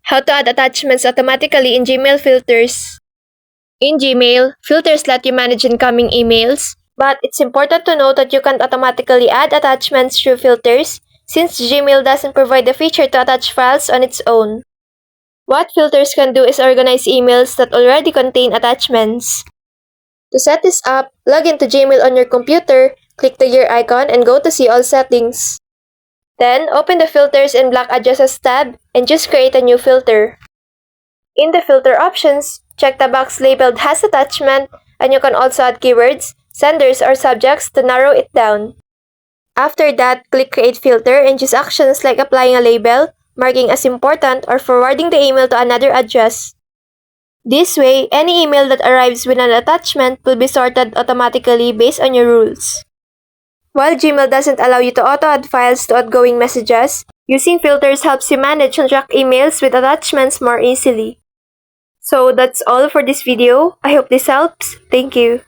How to add attachments automatically in Gmail filters. In Gmail, filters let you manage incoming emails, but it's important to note that you can't automatically add attachments through filters since Gmail doesn't provide the feature to attach files on its own. What filters can do is organize emails that already contain attachments. To set this up, log into Gmail on your computer, click the gear icon, and go to See All Settings. Then, open the Filters and Block Addresses tab and just create a new filter. In the filter options, check the box labeled Has Attachment, and you can also add keywords, senders, or subjects to narrow it down. After that, click Create Filter and choose actions like applying a label, marking as important, or forwarding the email to another address. This way, any email that arrives with an attachment will be sorted automatically based on your rules. While Gmail doesn't allow you to auto-add files to outgoing messages, using filters helps you manage and track emails with attachments more easily. So that's all for this video. I hope this helps. Thank you.